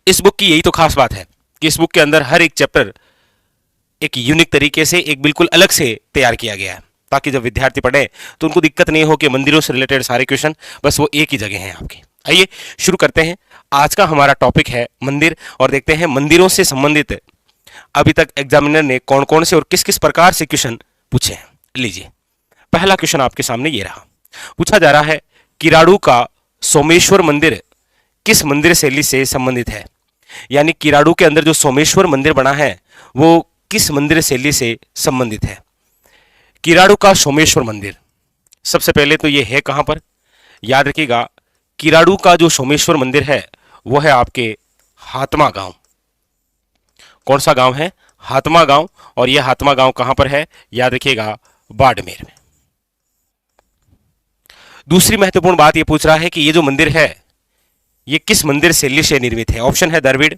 इस बुक की यही तो खास बात है कि इस बुक के अंदर हर एक चैप्टर एक यूनिक तरीके से, एक बिल्कुल अलग से तैयार किया गया है, ताकि जब विद्यार्थी पढ़े तो उनको दिक्कत नहीं हो कि मंदिरों से रिलेटेड सारे क्वेश्चन बस वो एक ही जगह हैं आपके। आइए शुरू करते हैं। आज का हमारा टॉपिक है मंदिर, और देखते हैं मंदिरों से संबंधित अभी तक एग्जामिनर ने कौन कौन से और किस किस प्रकार से क्वेश्चन पूछे हैं। लीजिए, पहला क्वेश्चन आपके सामने ये रहा। पूछा जा रहा है किराड़ू का सोमेश्वर मंदिर किस मंदिर शैली से संबंधित है। यानी किराड़ू के अंदर जो सोमेश्वर मंदिर बना है वो किस मंदिर शैली से संबंधित है। किराड़ू का सोमेश्वर मंदिर, सबसे पहले तो ये है कहां पर, याद रखिएगा किराड़ू का जो सोमेश्वर मंदिर है वो है आपके हातमा गांव। कौन सा गांव है? हातमा गांव। और यह हातमा गांव कहां पर है? याद रखिएगा बाड़मेर में। दूसरी महत्वपूर्ण बात यह पूछ रहा है कि ये जो मंदिर है ये किस मंदिर शैली से निर्मित है। ऑप्शन है द्रविड़,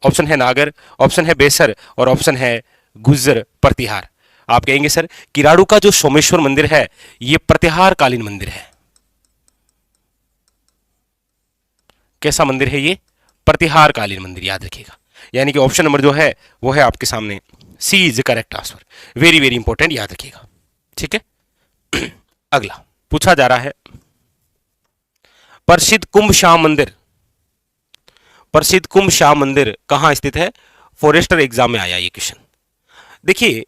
ऑप्शन है नागर, ऑप्शन है बेसर और ऑप्शन है गुज्जर प्रतिहार। आप कहेंगे सर किराड़ू का जो सोमेश्वर मंदिर है ये प्रतिहार कालीन मंदिर है। कैसा मंदिर है ये? प्रतिहार कालीन मंदिर, याद रखिएगा। यानी कि ऑप्शन नंबर जो है वो है आपके सामने, C is correct answer. Very very important, याद रखिएगा। ठीक है। अगला पूछा जा रहा है प्रसिद्ध कुंभ श्याम मंदिर। प्रसिद्ध कुंभ श्याम मंदिर कहां स्थित है? फॉरेस्टर एग्जाम में आया ये क्वेश्चन। देखिए,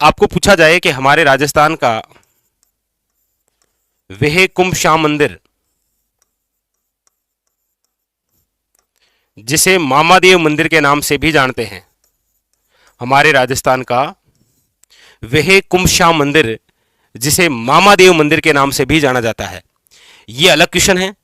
आपको पूछा जाए कि हमारे राजस्थान का वह कुंभ श्याम मंदिर जिसे मामादेव मंदिर के नाम से भी जानते हैं, हमारे राजस्थान का वह कुंभ श्याम मंदिर जिसे मामादेव मंदिर के नाम से भी जाना जाता है, यह अलग क्वेश्चन है।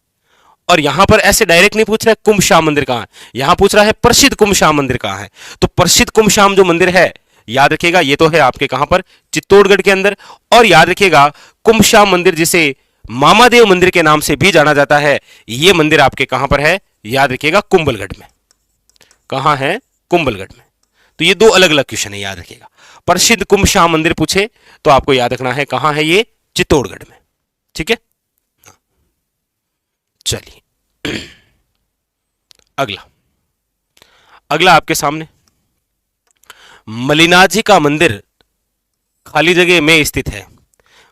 और यहां पर ऐसे डायरेक्ट नहीं पूछ रहा है कुंभ श्याम मंदिर कहां है, यहां पूछ रहा है प्रसिद्ध कुंभ श्याम मंदिर कहां है। तो प्रसिद्ध कुंभ श्याम जो मंदिर है, याद रखिएगा ये तो है आपके कहां पर, चित्तौड़गढ़ के अंदर। और याद रखिएगा कुंभ श्याम मंदिर जिसे मामादेव मंदिर के नाम से भी जाना जाता है, यह मंदिर आपके कहां पर है? याद रखिएगा कुंभलगढ़ में। कहां है? कुंभलगढ़ में। तो ये दो अलग अलग क्वेश्चन है, याद रखिएगा। प्रसिद्ध कुंभ श्याम मंदिर पूछे तो आपको याद रखना है कहां है ये? चित्तौड़गढ़ में। ठीक है, चलिए अगला आपके सामने मलिनाथ जी का मंदिर खाली जगह में स्थित है।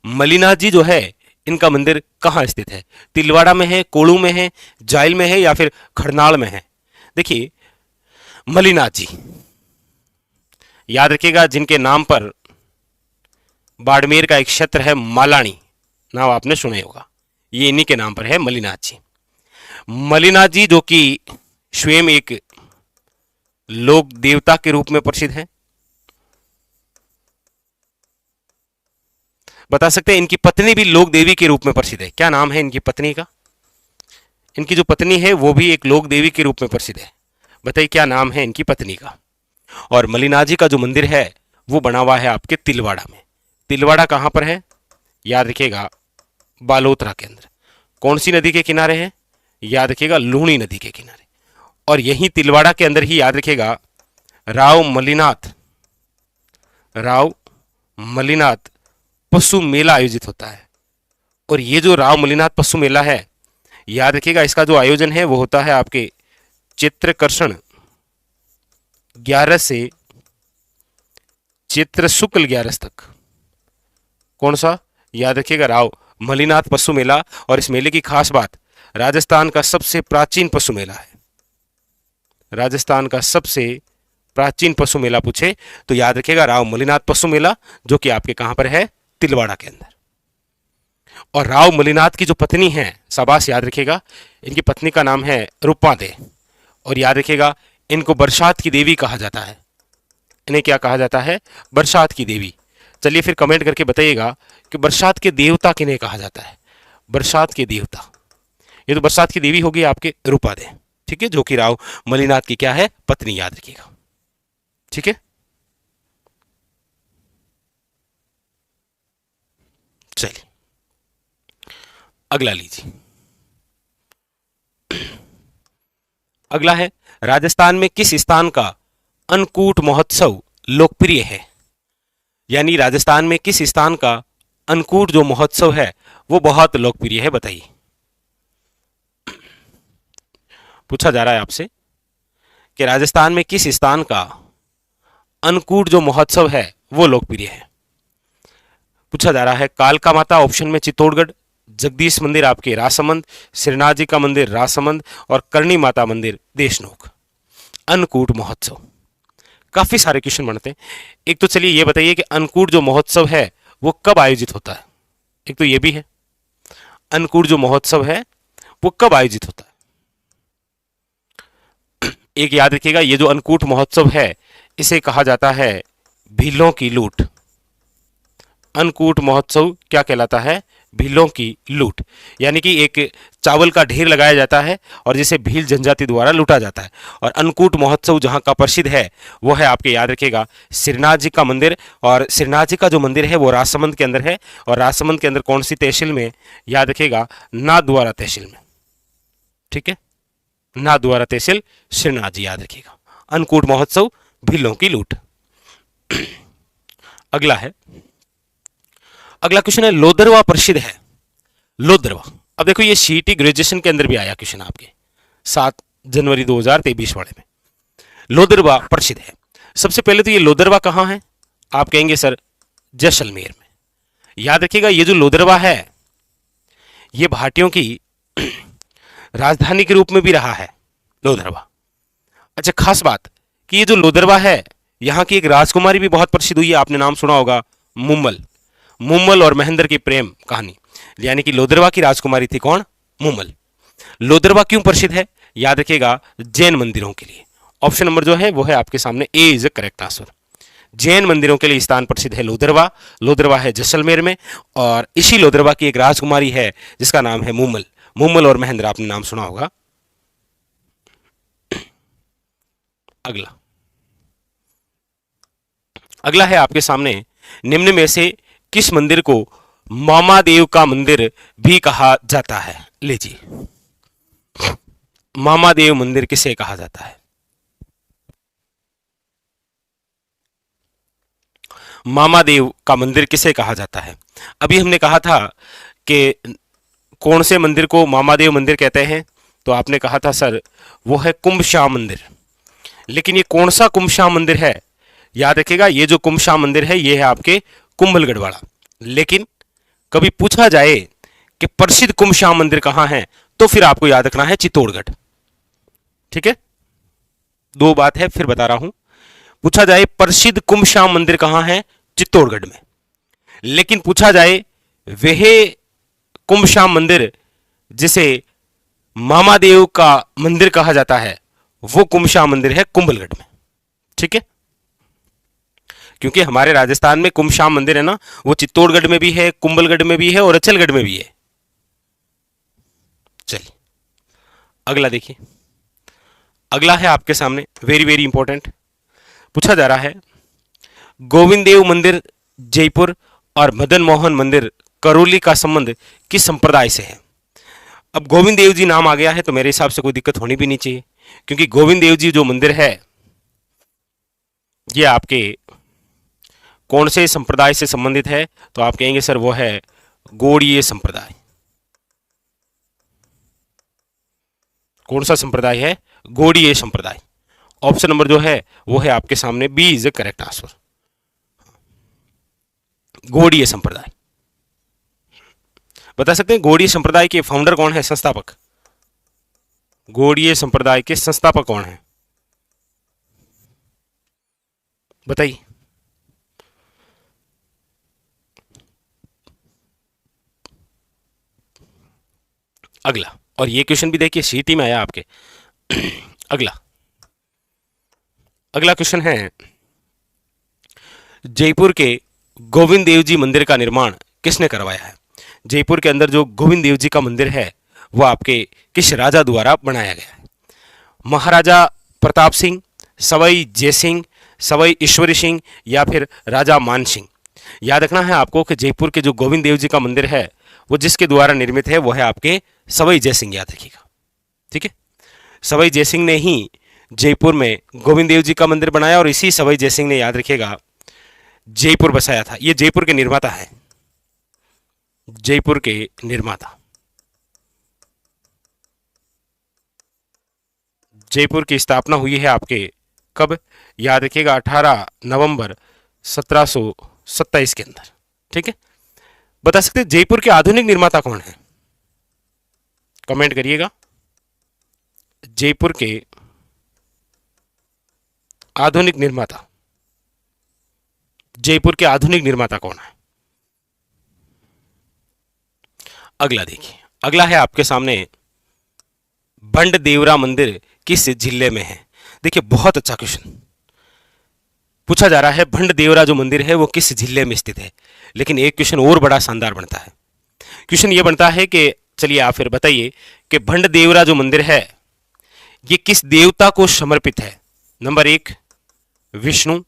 मलिनाथ जी जो है इनका मंदिर कहां स्थित है? तिलवाड़ा में है, कोड़ू में है, जाइल में है या फिर खरनाल में है? देखिए, मलिनाथ जी याद रखिएगा जिनके नाम पर बाड़मेर का एक क्षेत्र है मालानी, नाम आपने सुना ही होगा, ये इन्हीं के नाम पर है मलिनाथ जी। मलिनाथ जी जो कि स्वयं एक लोक देवता के रूप में प्रसिद्ध है। बता सकते हैं इनकी पत्नी भी लोक देवी के रूप में प्रसिद्ध है। क्या नाम है इनकी पत्नी का? इनकी जो पत्नी है वो भी एक लोक देवी के रूप में प्रसिद्ध है। बताइए क्या नाम है इनकी पत्नी का? और मलिनाथ जी का जो मंदिर है वो बना हुआ है आपके तिलवाड़ा में। तिलवाड़ा कहां पर है? याद रखिएगा बालोतरा के अंदर। कौन सी नदी के किनारे है? याद रखिएगा लूणी नदी के किनारे। और यही तिलवाड़ा के अंदर ही याद रखिएगा राव मलिनाथ पशु मेला आयोजित होता है। और ये जो राव मलिनाथ पशु मेला है, याद रखिएगा इसका जो आयोजन है वो होता है आपके चित्रकर्षण 11 से चित्र शुक्ल 11 तक। कौन सा? याद रखिएगा राव मलिनाथ पशु मेला। और इस मेले की खास बात, राजस्थान का सबसे प्राचीन पशु मेला है। राजस्थान का सबसे प्राचीन पशु मेला पूछे तो याद रखिएगा राव मलिनाथ पशु मेला, जो कि आपके कहां पर है? तिलवाड़ा के अंदर। और राव मलिनाथ की जो पत्नी है, शाबाश याद रखिएगा, इनकी पत्नी का नाम है रूपादे। और याद रखिएगा इनको बरसात की देवी कहा जाता है। इन्हें क्या कहा जाता है? बरसात की देवी। चलिए फिर कमेंट करके बताइएगा कि बरसात के देवता किन्हें कहा जाता है? बरसात के देवता, ये तो बरसात की देवी होगी आपके रूपादे। ठीक है, जो कि राव मलिनाथ की क्या है? पत्नी, याद रखिएगा। ठीक है, चलिए अगला लीजिए। अगला है राजस्थान में किस स्थान का अन्नकूट महोत्सव लोकप्रिय है? यानी राजस्थान में किस स्थान का अन्नकूट जो महोत्सव है वो बहुत लोकप्रिय है? बताइए। पूछा जा रहा है आपसे कि राजस्थान में किस स्थान का अन्नकूट जो महोत्सव है वो लोकप्रिय है। पूछा जा रहा है कालका माता ऑप्शन में चित्तौड़गढ़, जगदीश मंदिर आपके राजसमंद, श्रीनाथ जी का मंदिर राजसमंद और करणी माता मंदिर देशनोक। अन्नकूट महोत्सव, काफी सारे क्वेश्चन बनते हैं। एक तो चलिए ये बताइए कि अन्नकूट जो महोत्सव है वो कब आयोजित होता है। एक तो ये भी है, अन्नकूट जो महोत्सव है वो कब आयोजित होता है। एक याद रखिएगा, ये जो अन्नकूट महोत्सव है इसे कहा जाता है भीलों की लूट। अन्नकूट महोत्सव क्या कहलाता है? भीलों की लूट। यानी कि एक चावल का ढेर लगाया जाता है और जिसे भील जनजाति द्वारा लूटा जाता है। और अन्नकूट महोत्सव जहां का प्रसिद्ध है वो है आपके, याद रखिएगा, श्रीनाथ जी का मंदिर। और श्रीनाथ जी का जो मंदिर है वो राजसमंद के अंदर है। और राजसमंद के अंदर कौन सी तहसील में? याद रखिएगा, नाथद्वारा तहसील में। ठीक है, नाथद्वारा तहसील श्रीनाथ जी, याद रखिएगा। अन्नकूट महोत्सव भीलों की लूट। अगला है, अगला क्वेश्चन है लोदरवा प्रसिद्ध है। लोदरवा, अब देखो ये सीईटी ग्रेजुएशन के अंदर भी आया क्वेश्चन आपके 7 जनवरी 2023 वाले में। लोदरवा प्रसिद्ध है। सबसे पहले तो ये लोदरवा कहां है? आप कहेंगे सर जैसलमेर में। याद रखिएगा, ये जो लोदरवा है ये भाटियों की राजधानी के रूप में भी रहा है लोदरवा। अच्छा, खास बात कि ये जो लोदरवा है यहां की एक राजकुमारी भी बहुत प्रसिद्ध हुई है, आपने नाम सुना होगा, मुम्मल। मुम्मल और महेंद्र की प्रेम कहानी, यानी कि लोदरवा की राजकुमारी थी कौन? मुम्मल। लोदरवा क्यों प्रसिद्ध है? याद रखिएगा, जैन मंदिरों के लिए। ऑप्शन नंबर जो है वो है आपके सामने, A is a correct answer. Jain मंदिरों के लिए स्थान प्रसिद्ध है लोदरवा। लोदरवा है जैसलमेर में और इसी लोदरवा की एक राजकुमारी है जिसका नाम है मुम्मल। मुम्मल और महेंद्र, आपने नाम सुना होगा। अगला, अगला है आपके सामने, निम्न में से किस मंदिर को मामादेव का मंदिर भी कहा जाता है? लीजिए, मामादेव मंदिर किसे कहा जाता है? मामादेव का मंदिर किसे कहा जाता है? अभी हमने कहा था कि कौन से मंदिर को मामादेव मंदिर कहते हैं, तो आपने कहा था सर वो है कुंभश्याम मंदिर। लेकिन ये कौन सा कुंभश्याम मंदिर है? याद रखिएगा, ये जो कुंभश्याम मंदिर है ये है आपके कुंभलगढ़ वाला। लेकिन कभी पूछा जाए कि प्रसिद्ध कुंभश्याम मंदिर कहां है, तो फिर आपको याद रखना है चित्तौड़गढ़। ठीक है, दो बात है, फिर बता रहा हूं। पूछा जाए प्रसिद्ध कुंभश्याम मंदिर कहां है? चित्तौड़गढ़ में। लेकिन पूछा जाए वह कुंभश्याम मंदिर जिसे मामादेव का मंदिर कहा जाता है, वो कुंभश्याम मंदिर है कुंभलगढ़ में। ठीक है, क्योंकि हमारे राजस्थान में कुंभश्याम मंदिर है ना, वो चित्तौड़गढ़ में भी है, कुंभलगढ़ में भी है और अचलगढ़ में भी है। चलिए अगला देखिए, अगला है आपके सामने वेरी वेरी इंपॉर्टेंट। पूछा जा रहा है गोविंद देव मंदिर जयपुर और मदन मोहन मंदिर करौली का संबंध किस संप्रदाय से है? अब गोविंद देव जी नाम आ गया है तो मेरे हिसाब से कोई दिक्कत होनी भी नहीं चाहिए, क्योंकि गोविंद देव जी जो मंदिर है ये आपके कौन से संप्रदाय से संबंधित है? तो आप कहेंगे सर वो है गौड़ीय संप्रदाय। कौन सा संप्रदाय है? गौड़ीय संप्रदाय। ऑप्शन नंबर जो है वो है आपके सामने, B is the correct answer, Gaudiya Sampradaya. बता सकते हैं गौड़ीय संप्रदाय के फाउंडर कौन है, संस्थापक? गौड़ीय संप्रदाय के संस्थापक कौन है, बताइए। अगला, और ये क्वेश्चन भी देखिए सीटी में आया आपके। अगला, अगला क्वेश्चन है जयपुर के गोविंद देव जी मंदिर का निर्माण किसने करवाया है? जयपुर के अंदर जो गोविंद देव जी का मंदिर है वो आपके किस राजा द्वारा बनाया गया है? महाराजा प्रताप सिंह, सवाई जयसिंह, सवाई ईश्वरी सिंह या फिर राजा मान सिंह? याद रखना है आपको कि जयपुर के जो गोविंद देव जी का मंदिर है वो जिसके द्वारा निर्मित है वो है आपके सवाई जयसिंह, याद रखिएगा। ठीक है, सवाई जयसिंह ने ही जयपुर में गोविंद देव जी का मंदिर बनाया और इसी सवाई जयसिंह ने, याद रखिएगा, जयपुर बसाया था। ये जयपुर के निर्माता है, जयपुर के निर्माता। जयपुर की स्थापना हुई है आपके कब? याद रखिएगा 18 नवंबर 1727 के अंदर। ठीक है, बता सकते हैं जयपुर के आधुनिक निर्माता कौन है? कमेंट करिएगा, जयपुर के आधुनिक निर्माता, जयपुर के आधुनिक निर्माता कौन है? अगला देखिए, अगला है आपके सामने भंड देवरा मंदिर किस जिले में है? देखिए बहुत अच्छा क्वेश्चन पूछा जा रहा है, भंड देवरा जो मंदिर है वो किस जिले में स्थित है। लेकिन एक क्वेश्चन और बड़ा शानदार बनता है, क्वेश्चन ये बनता है कि चलिए आप फिर बताइए कि भंड देवरा जो मंदिर है ये किस देवता को समर्पित है? नंबर 1 विष्णु,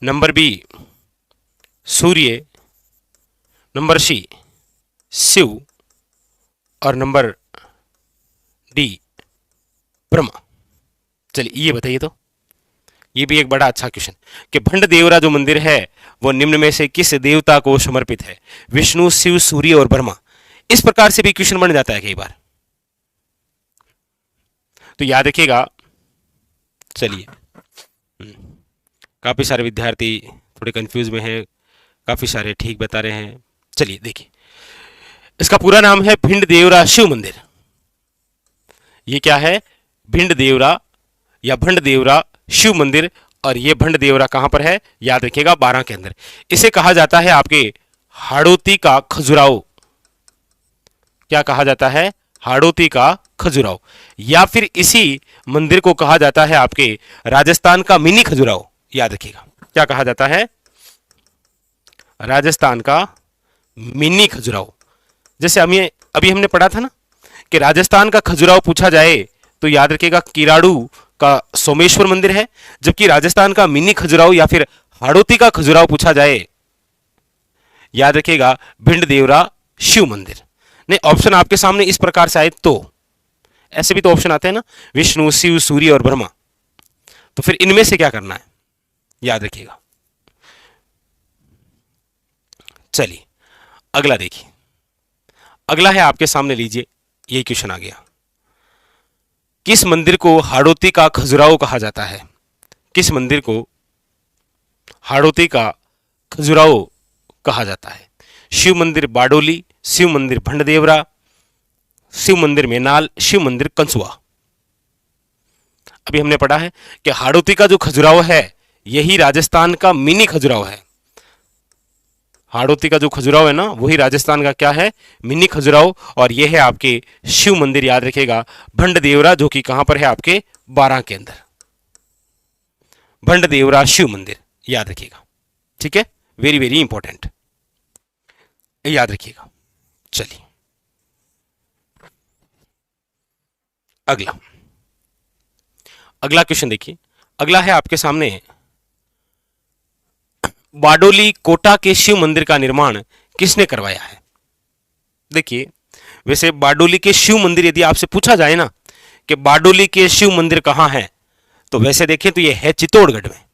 नंबर बी सूर्य, नंबर सी शिव और नंबर डी ब्रह्मा। चलिए ये बताइए, तो ये भी एक बड़ा अच्छा क्वेश्चन कि भंड देवरा जो मंदिर है वो निम्न में से किस देवता को समर्पित है? विष्णु, शिव, सूर्य और ब्रह्मा। इस प्रकार से भी क्वेश्चन बन जाता है कई बार, तो याद रखिएगा। चलिए काफी सारे विद्यार्थी थोड़े कंफ्यूज में हैं, काफी सारे ठीक बता रहे हैं। चलिए देखिए, इसका पूरा नाम है भिंड देवरा शिव मंदिर। ये क्या है? भिंड देवरा या भंड देवरा शिव मंदिर, और ये भंड देवरा कहां पर है? याद रखिएगा 12 के अंदर। इसे कहा जाता है आपके हाड़ौती का खजुराहो। क्या कहा जाता है? हाड़ौती का खजुराहो। या फिर इसी मंदिर को कहा जाता है आपके राजस्थान का मिनी खजुराहो। याद रखिएगा, क्या कहा जाता है? राजस्थान का मिनी खजुराहो। जैसे अभी हमने पढ़ा था ना कि राजस्थान का खजुराहो पूछा जाए तो याद रखिएगा किराड़ू का सोमेश्वर मंदिर है, जबकि राजस्थान का मिनी खजुराहो या फिर हाड़ौती का खजुराहो पूछा जाए, याद रखिएगा भिंड देवरा शिव मंदिर। नहीं, ऑप्शन आपके सामने इस प्रकार से आए तो ऐसे भी तो ऑप्शन आते हैं ना, विष्णु, शिव, सूर्य और ब्रह्मा, तो फिर इनमें से क्या करना है? याद रखिएगा। चलिए अगला देखिए, अगला है आपके सामने, लीजिए यही क्वेश्चन आ गया। किस मंदिर को हाड़ौती का खजुराहो कहा जाता है? किस मंदिर को हाड़ौती का खजुराहो कहा जाता है? शिव मंदिर बाडोली, शिव मंदिर भंडदेवरा, शिव मंदिर मेनाल, शिव मंदिर कंसुआ। अभी हमने पढ़ा है कि हाड़ौती का जो खजुराहो है यही राजस्थान का मिनी खजुराहो है। हाड़ौती का जो खजुराहो है ना वही राजस्थान का क्या है? मिनी खजुराहो। और यह है आपके शिव मंदिर, याद रखिएगा भंड देवरा, जो कि कहां पर है? आपके 12 के अंदर। भंड देवरा शिव मंदिर, याद रखिएगा। ठीक है, वेरी वेरी इंपॉर्टेंट, याद रखिएगा। चलिए अगला, अगला क्वेश्चन देखिए, अगला है आपके सामने, बाडोली कोटा के शिव मंदिर का निर्माण किसने करवाया है? देखिए वैसे बाडोली के शिव मंदिर यदि आपसे पूछा जाए ना कि बाडोली के शिव मंदिर कहां है, तो वैसे देखें तो यह है चित्तौड़गढ़ में।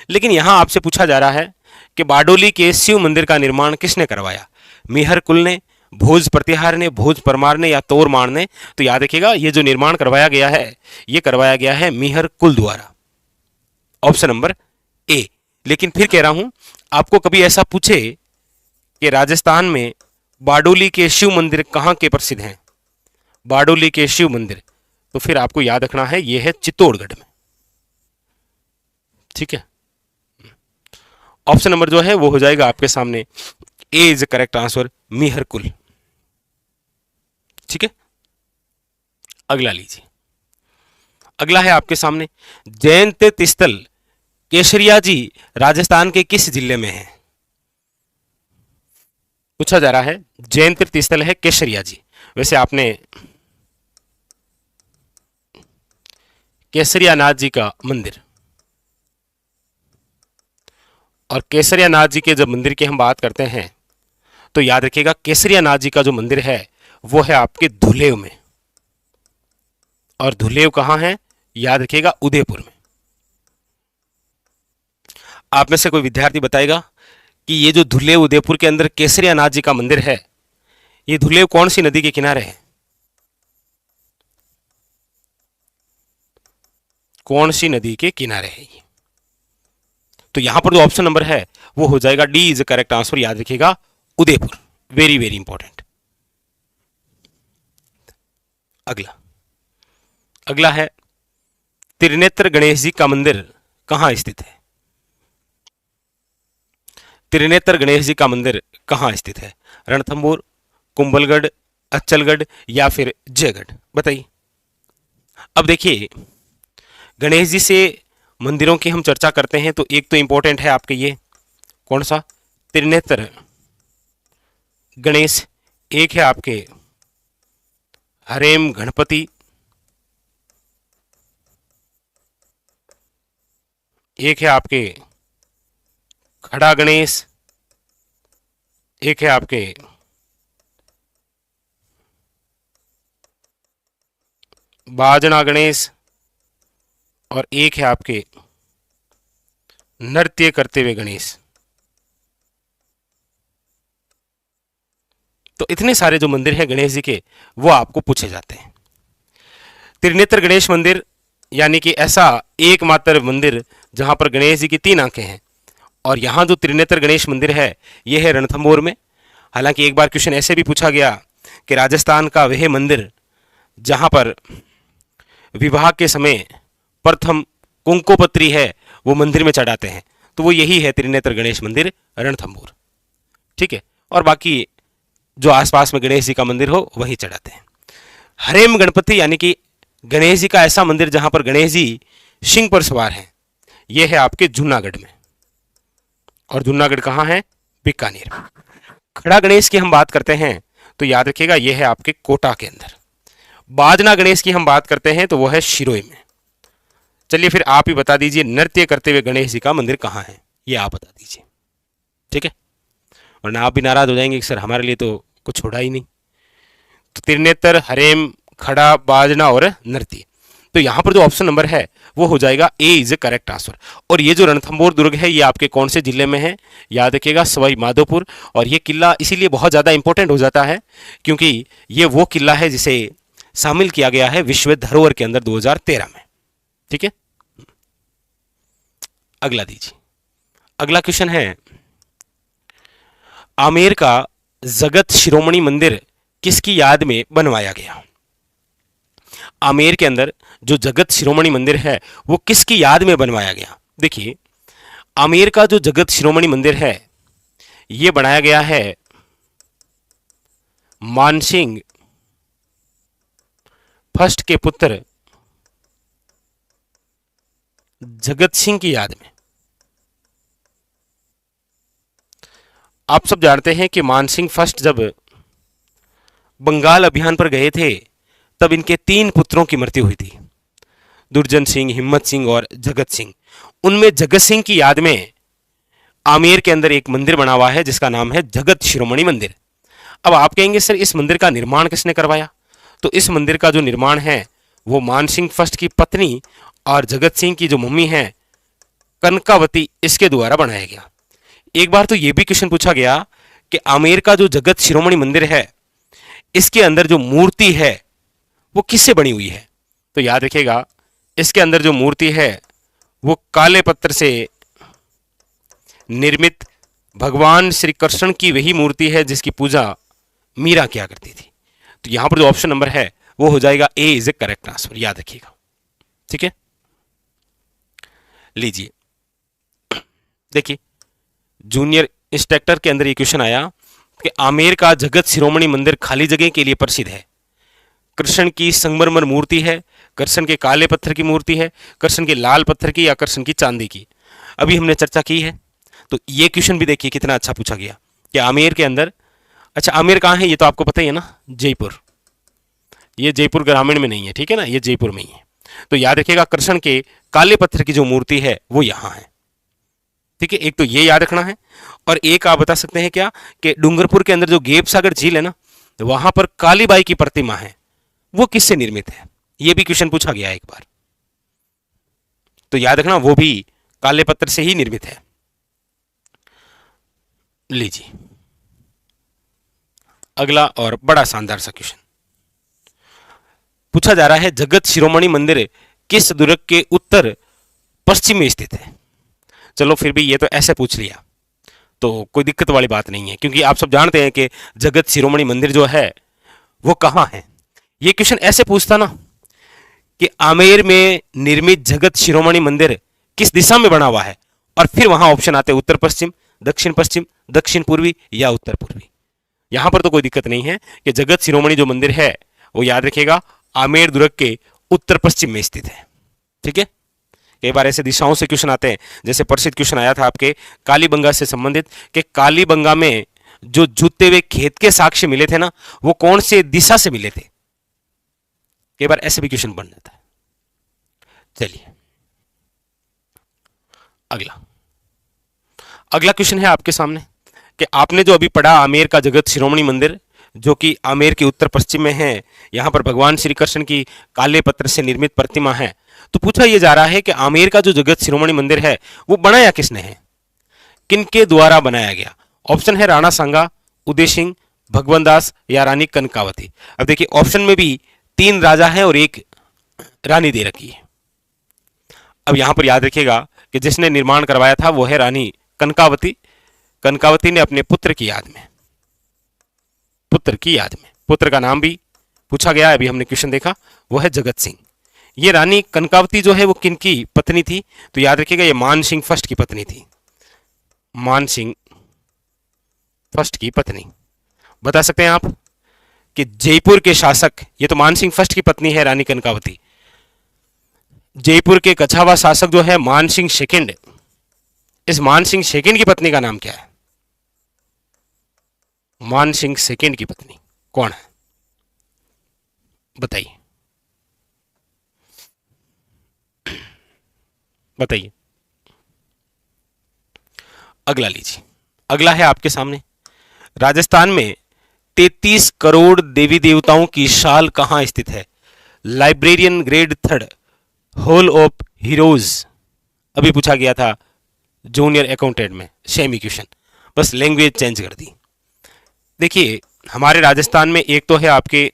लेकिन यहां आपसे पूछा जा रहा है कि बाडोली के शिव मंदिर का निर्माण किसने करवाया? मिहर कुल ने, भोज प्रतिहार ने, भोज परमार ने या तोरमार ने? तो याद रखिएगा ये जो निर्माण करवाया गया है ये करवाया गया है मिहर कुल द्वारा, ऑप्शन नंबर ए। लेकिन फिर कह रहा हूं, आपको कभी ऐसा पूछे कि राजस्थान में बाडोली के शिव मंदिर कहां के प्रसिद्ध हैं? बाडोली के शिव मंदिर, तो फिर आपको याद रखना है यह है चित्तौड़गढ़ में। ठीक है, ऑप्शन नंबर जो है वो हो जाएगा आपके सामने ए इज करेक्ट आंसर, मिहरकुल। ठीक है, अगला लीजिए, अगला है आपके सामने, जैन तीर्थ स्थल केसरिया जी राजस्थान के किस जिले में है? पूछा जा रहा है, जैन तीर्थ स्थल है केसरिया जी। वैसे आपने केसरिया नाथ जी का मंदिर, और केसरिया नाथ जी के जब मंदिर की हम बात करते हैं तो याद रखिएगा केसरिया नाथ जी का जो मंदिर है वो है आपके धुलेव में, और धुलेव कहां है? याद रखिएगा उदयपुर में। आप में से कोई विद्यार्थी बताएगा कि ये जो धुलेव उदयपुर के अंदर केसरिया नाथ जी का मंदिर है, ये धुलेव कौन सी नदी के किनारे है? कौन सी नदी के किनारे है ये? तो यहां पर जो ऑप्शन नंबर है वो हो जाएगा डी इज करेक्ट आंसर, याद रखिएगा, उदयपुर। Very very important. अगला अगला है त्रिनेत्र गणेश जी का मंदिर कहां स्थित है? त्रिनेत्र गणेश जी का मंदिर कहां स्थित है? रणथंभौर, कुंभलगढ़, अच्चलगढ़ या फिर जयगढ़? बताइए। अब देखिए, गणेश जी से मंदिरों की हम चर्चा करते हैं तो एक तो इंपॉर्टेंट है आपके ये कौन सा? त्रिनेत्र गणेश। एक है आपके हरेम गणपति, एक है आपके खड़ा गणेश, एक है आपके बाजना गणेश, और एक है आपके नृत्य करते हुए गणेश। तो इतने सारे जो मंदिर हैं गणेश जी के वो आपको पूछे जाते हैं। त्रिनेत्र गणेश मंदिर यानी कि ऐसा एकमात्र मंदिर जहां पर गणेश जी की 3 आंखें हैं, और यहां जो त्रिनेत्र गणेश मंदिर है यह है रणथंभौर में। हालांकि एक बार क्वेश्चन ऐसे भी पूछा गया कि राजस्थान का वह मंदिर जहां पर विवाह के समय प्रथम कुंकोपत्री है वो मंदिर में चढ़ाते हैं, तो वो यही है त्रिनेत्र गणेश मंदिर रणथंभौर। ठीक है, और बाकी जो आसपास में गणेश जी का मंदिर हो वहीं चढ़ाते हैं। हरेम गणपति यानी कि गणेश जी का ऐसा मंदिर जहां पर गणेश जी सिंह पर सवार हैं, यह है आपके जूनागढ़ में। और जूनागढ़ कहाँ है? बीकानेर में। खड़ा गणेश की हम बात करते हैं तो याद रखिएगा यह है आपके कोटा के अंदर। बाजना गणेश की हम बात करते हैं तो वह है शिरोई में। चलिए फिर आप ही बता दीजिए नृत्य करते हुए गणेश जी का मंदिर कहाँ है, ये आप बता दीजिए। ठीक है, वरना आप भी नाराज हो जाएंगे कि सर हमारे लिए तो कुछ छोड़ा ही नहीं। तो त्रिनेत्र, हरेम, खड़ा, बाजना और नृत्य, तो यहां पर जो ऑप्शन नंबर है वो हो जाएगा ए इज ए करेक्ट आंसर। और ये जो रणथंभौर दुर्ग है ये आपके कौन से जिले में है? याद रखिएगा सवाई माधोपुर। और ये किला इसीलिए बहुत ज़्यादा इंपॉर्टेंट हो जाता है क्योंकि ये वो किला है जिसे शामिल किया गया है विश्व धरोहर के अंदर 2013 में। ठीक है, अगला दीजिए। अगला क्वेश्चन है आमेर का जगत शिरोमणि मंदिर किसकी याद में बनवाया गया? आमेर के अंदर जो जगत शिरोमणि मंदिर है वो किसकी याद में बनवाया गया? देखिए, आमेर का जो जगत शिरोमणि मंदिर है ये बनाया गया है मानसिंह फर्स्ट के पुत्र जगत सिंह की याद में। आप सब जानते हैं कि मानसिंह फर्स्ट जब बंगाल अभियान पर गए थे तब इनके 3 पुत्रों की मृत्यु हुई थी, दुर्जन सिंह, हिम्मत सिंह और जगत सिंह। उनमें जगत सिंह की याद में आमेर के अंदर एक मंदिर बना हुआ है जिसका नाम है जगत शिरोमणि मंदिर। अब आप कहेंगे सर इस मंदिर का निर्माण किसने करवाया? तो इस मंदिर का जो निर्माण है वो मानसिंह फर्स्ट की पत्नी और जगत सिंह की जो मम्मी है कनकावती, इसके द्वारा बनाया गया। एक बार तो ये भी क्वेश्चन पूछा गया कि आमेर का जो जगत शिरोमणि मंदिर है इसके अंदर जो मूर्ति है वो किससे बनी हुई है? तो याद रखिएगा इसके अंदर जो मूर्ति है वो काले पत्थर से निर्मित भगवान श्री कृष्ण की वही मूर्ति है जिसकी पूजा मीरा किया करती थी। तो यहां पर जो ऑप्शन नंबर है वो हो जाएगा ए इज ए करेक्ट आंसर, याद रखिएगा। ठीक है, लीजिए देखिए जूनियर इंस्पेक्टर के अंदर ये क्वेश्चन आया कि आमेर का जगत शिरोमणि मंदिर खाली जगह के लिए प्रसिद्ध है। कृष्ण की संगमरमर मूर्ति है, कृष्ण के काले पत्थर की मूर्ति है, कृष्ण के लाल पत्थर की या कृष्ण की चांदी की? अभी हमने चर्चा की है। तो ये क्वेश्चन भी देखिए कितना अच्छा पूछा गया कि आमेर के अंदर, अच्छा आमेर कहाँ है ये तो आपको पता ही है ना, जयपुर। ये जयपुर ग्रामीण में नहीं है, ठीक है ना, ये जयपुर में ही है। तो याद रखिएगा कृष्ण के काले पत्थर की जो मूर्ति है वो यहाँ है। ठीक है, एक तो ये याद रखना है। और एक आप बता सकते हैं क्या कि डूंगरपुर के अंदर जो गेप सागर झील है ना, वहां पर कालीबाई की प्रतिमा है, वो किससे निर्मित है? ये भी क्वेश्चन पूछा गया एक बार। तो याद रखना वो भी काले पत्थर से ही निर्मित है। लीजिए अगला और बड़ा शानदार सा क्वेश्चन पूछा जा रहा है, जगत शिरोमणि मंदिर किस दुर्ग के उत्तर पश्चिम में स्थित है? चलो फिर भी ये तो ऐसे पूछ लिया तो कोई दिक्कत वाली बात नहीं है, क्योंकि आप सब जानते हैं कि जगत शिरोमणि मंदिर जो है वो कहाँ है। ये क्वेश्चन ऐसे पूछता ना कि आमेर में निर्मित जगत शिरोमणि मंदिर किस दिशा में बना हुआ है, और फिर वहां ऑप्शन आते उत्तर पश्चिम, दक्षिण पश्चिम, दक्षिण पूर्वी या उत्तर पूर्वी। यहां पर तो कोई दिक्कत नहीं है कि जगत शिरोमणि जो मंदिर है वो याद रखिएगा आमेर दुर्ग के उत्तर पश्चिम में स्थित है। ठीक है, कई बार ऐसे दिशाओं से क्वेश्चन आते हैं, जैसे प्रसिद्ध क्वेश्चन आया था आपके कालीबंगा से संबंधित कि कालीबंगा में जो जूते हुए खेत के साक्ष्य मिले थे ना, वो कौन से दिशा से मिले थे। कई बार ऐसे भी क्वेश्चन बन जाता है। चलिए अगला क्वेश्चन है आपके सामने कि आपने जो अभी पढ़ा आमेर का जगत शिरोमणि मंदिर जो कि आमेर के उत्तर पश्चिम में है, यहां पर भगवान श्री कृष्ण की काले पत्थर से निर्मित प्रतिमा है। तो पूछा यह जा रहा है कि आमेर का जो जगत शिरोमणि मंदिर है वो बनाया किसने है, किनके द्वारा बनाया गया। ऑप्शन है राणा सांगा, उदय सिंह, भगवंत दास या रानी कनकावती। अब देखिए ऑप्शन में भी 3 राजा हैं और 1 रानी दे रखी है। अब यहां पर याद रखिएगा कि जिसने निर्माण करवाया था वो है रानी कनकावती। कनकावती ने अपने पुत्र की याद में, पुत्र का नाम भी पूछा गया है, अभी हमने क्वेश्चन देखा, वो है जगत सिंह। ये रानी कनकावती जो है वो किनकी पत्नी थी, तो याद रखिएगा ये मान सिंह फर्स्ट की पत्नी थी। मान सिंह फर्स्ट की पत्नी। बता सकते हैं आप कि जयपुर के शासक, ये तो मान सिंह फर्स्ट की पत्नी है रानी कनकावती। जयपुर के कछावा शासक जो है मान सिंह सेकंड, इस मान सिंह सेकंड की पत्नी का नाम क्या है? मान सिंह सेकंड की पत्नी कौन है बताइए, बताइए। अगला लीजिए, अगला है आपके सामने राजस्थान में 33 करोड़ देवी देवताओं की शाल कहां स्थित है? Librarian grade 3 hall of heroes, अभी पूछा गया था जूनियर अकाउंटेंट में, सेमी क्वेश्चन, बस लैंग्वेज चेंज कर दी। देखिए हमारे राजस्थान में एक तो है आपके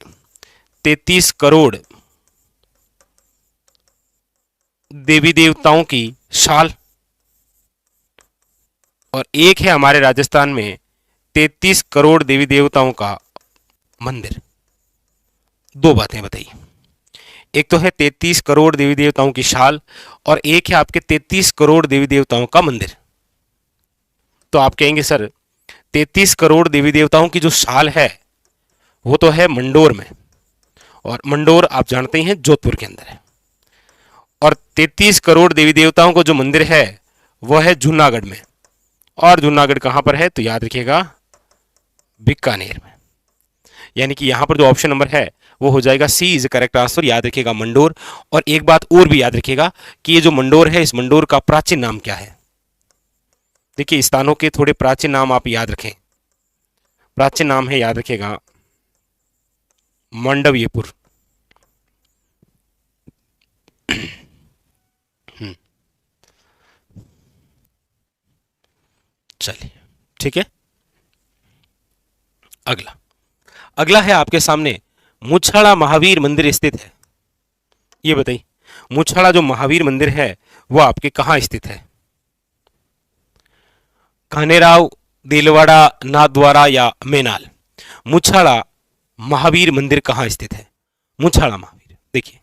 33 करोड़ देवी देवताओं की शाल, और एक है हमारे राजस्थान में 33 करोड़ देवी देवताओं का मंदिर। दो बातें बताइए, एक तो है 33 करोड़ देवी देवताओं की शाल और एक है आपके 33 करोड़ देवी देवताओं का मंदिर। तो आप कहेंगे सर 33 करोड़ देवी देवताओं की जो शाल है वो तो है मंडोर में, और मंडोर आप जानते ही हैं जोधपुर के अंदर है, और 33 करोड़ देवी देवताओं को जो मंदिर है वो है जूनागढ़ में, और जूनागढ़ कहां पर है तो याद रखिएगा बीकानेर में। यानी कि यहां पर जो ऑप्शन नंबर है वो हो जाएगा सी इज करेक्ट आंसर, याद रखिएगा मंडोर। और एक बात और भी याद रखिएगा कि ये जो मंडोर है इस मंडोर का प्राचीन नाम क्या है। देखिए स्थानों के थोड़े प्राचीन नाम आप याद रखें, प्राचीन नाम है याद रखिएगा मांडव्यपुर, चलिए ठीक है। अगला है आपके सामने मुछाड़ा महावीर मंदिर स्थित है। ये बताइए मुछाड़ा जो महावीर मंदिर है वो आपके कहां स्थित है? खानेराव, देलवाड़ा, नाथद्वारा या मेनाल। मुछाड़ा महावीर मंदिर कहां स्थित है? मुछाड़ा महावीर, देखिए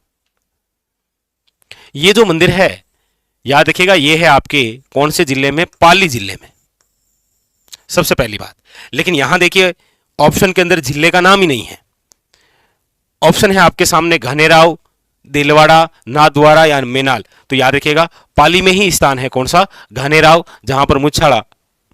ये जो मंदिर है याद रखिएगा ये है आपके कौन से जिले में? पाली जिले में, सबसे पहली बात। लेकिन यहां देखिए ऑप्शन के अंदर जिले का नाम ही नहीं है, ऑप्शन है आपके सामने घनेराव, देलवाड़ा, नाथद्वारा या मेनाल। तो याद रखिएगा पाली में ही स्थान है कौन सा? घनेराव, जहां पर मुछाड़ा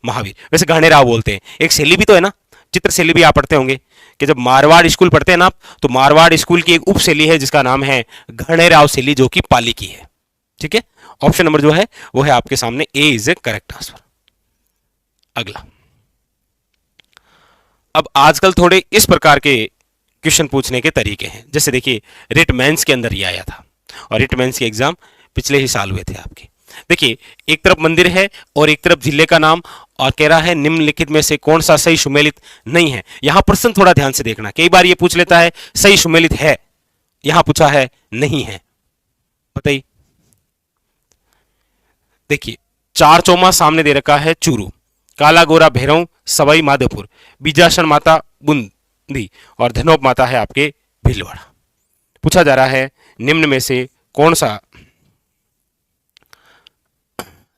महावीर, वैसे घनेराव बोलते हैं। एक शैली भी तो है ना, चित्र शैली भी आप पढ़ते होंगे कि जब मारवाड़ स्कूल पढ़ते हैं ना आप, तो मारवाड़ स्कूल की एक उप शैली है जिसका नाम है घनेराव शैली, जो कि पाली की है। ठीक है, ऑप्शन नंबर जो है वो है आपके सामने A is A correct answer. अगला, अब आजकल थोड़े इस प्रकार के क्वेश्चन पूछने के तरीके हैं, जैसे देखिए रिट मेंस के अंदर ये आया था, और रिट मेंस के एग्जाम पिछले ही साल हुए थे आपके। देखिए एक तरफ मंदिर है और एक तरफ जिले का नाम, और कह रहा है निम्नलिखित में से कौन सा सही सुमेलित नहीं है। यहां प्रश्न थोड़ा ध्यान से देखना, कई बार ये पूछ लेता है सही सुमेलित है, यहां पूछा है नहीं है। बताइए। देखिए, चार चौमा सामने दे रखा है चूरू, काला गोरा भैरव सवाई माधोपुर, बीजासन माता बूंदी और धनोप माता है आपके भीलवाड़ा। पूछा जा रहा है निम्न में से कौन सा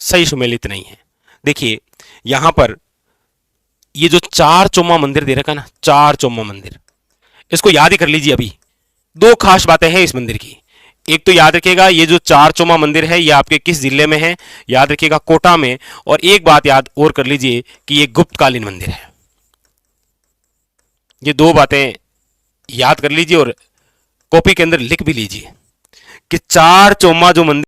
सही सुमेलित नहीं है। देखिए यहां पर ये जो चार चौमा मंदिर दे रखा है ना, चार चौमा मंदिर, इसको याद ही कर लीजिए। अभी दो खास बातें हैं इस मंदिर की। एक तो याद रखिएगा ये जो चार चौमा मंदिर है ये आपके किस जिले में है, याद रखिएगा कोटा में। और एक बात याद और कर लीजिए कि ये गुप्तकालीन मंदिर है। ये दो बातें याद कर लीजिए और कॉपी के अंदर लिख भी लीजिए कि चार चौमा जो मंदिर